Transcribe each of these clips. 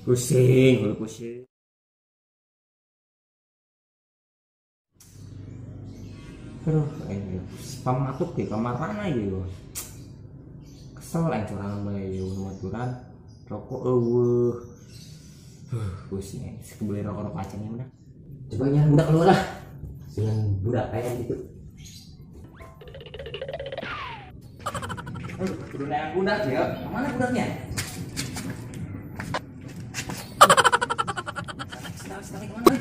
Pusing, pusing. Aduh, ini pamatuk di kamar mana ya? Kesel yang curang bayu nuturan rokok pusing. Sebeli rokok pacangnya mana? Coba nyari budak keluar lah. Jangan budak kayak gitu. Udah yang budak ya? Mana budaknya? Tarik mana?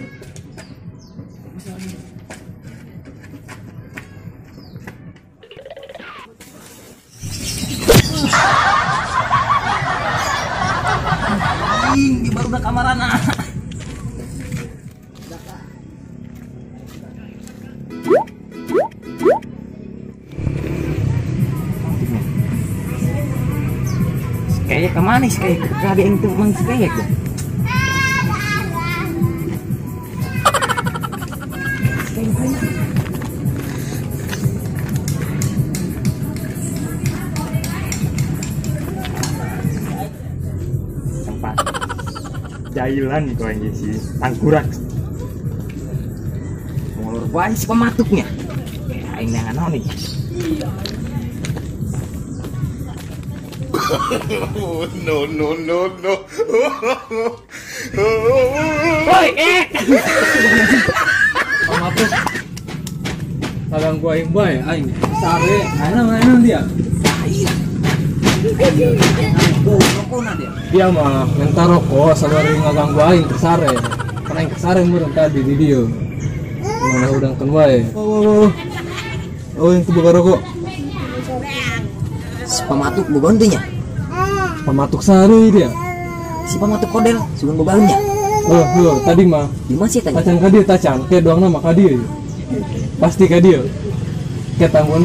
Ini baru udah kamaran ah. Kayak kemana sih kayak ada yang tuh mang kayak tuh. Tempat jailan kau yang sih tangkurak ngulur baik si pematuknya ini yang aneh nih. No. Woi, pamatuk kadang gua yang baik aing sare anak dia dia mah minta rokok sabari ngaganggu aing kesare karena aing kesare meureun tadi di dia mana udang kan wae oh yang buka rokok si pematuk bogontunya pamatuk sare dia si pematuk kodel sugan bobalnya tadi mah di mana sih tanya tacang ka dia tacang ke doang nama ka dia pasti ka dia ke tangguhan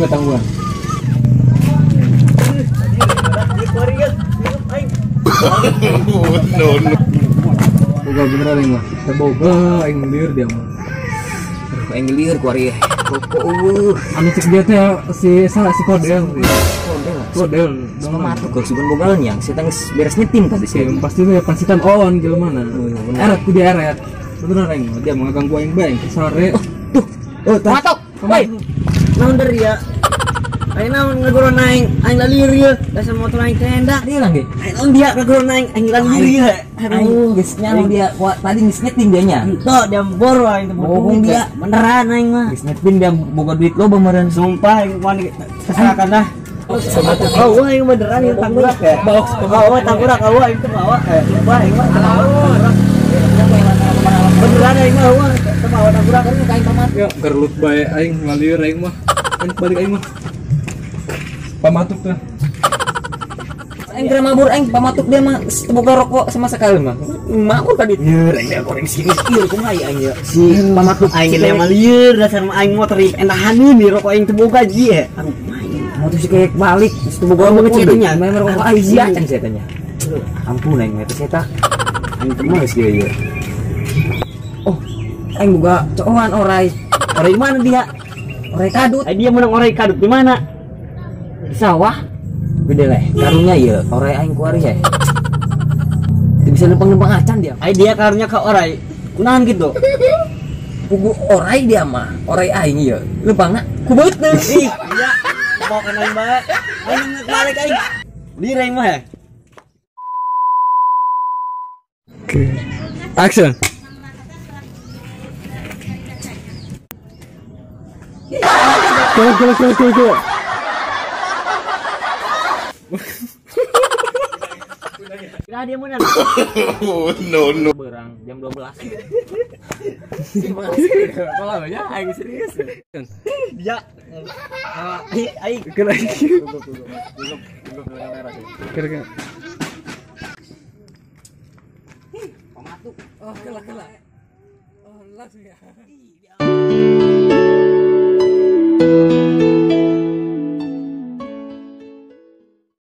No. boga beneran aing mah boga aing lieur dia mah aing lieur ku ari rokok anu cek dia teh si kodel kodel pematuk kok sugan bobalnya saya tangis beres nyetim tadi sih pasti teh pansitan on jelema mana eret ku dia eret beneran aing mah dia ngaganggu aing bae sare pematuk woi naon dari ya aing naon ngagoro naing aing lalieur ieu dasar motor aing tenda dia lagi aing dia ngagoro naing aing lalieur ieu aing geus nyalo dia tadi geus nyetim dia nya ento dia boro aing teh bohong dia beneran aing mah geus nyetim dia boga duit loba meureun sumpah aing wani kesalahan dah oh aing beneran ieu tanggurak ya bawa tanggurak aing teh bawa sumpah aing mah beneran aing mah bawa tanggurak kan kain pamatuk ya gerlut bae aing ngalieur aing mah balik aing mah pamatuk teh aing kira mabur aing pamatuk dia mah boga rokok sama sekali mah mabur tadi nyeur aing goreng sinis ieu kumaha aing ya si pamatuk aing teh mah lieur dasar mah aing motor endahan ini rokok aing teh boga ji motor si kayak balik itu boga ngecetnya memang rokok aing sia can saya tanya ampun aing eta seta aing teh mah geus ieu oh aing boga coan orai mana dia orai kadut dia menang orai kadut di mana di sawah gede leh karunya ya orai aing kuari ya itu bisa lempeng-lempeng acan dia dia karunya ke orai kunaon gitu pugu orai dia mah orai aing ya lempangna ku beuteuh ih iya mau kan aing bae aing balik aing di aing mah action Go. Kira dia mana? No. berang jam 12 kalau ya aing serius Dia ai kira kira pamatuk oh kela oh langsung ya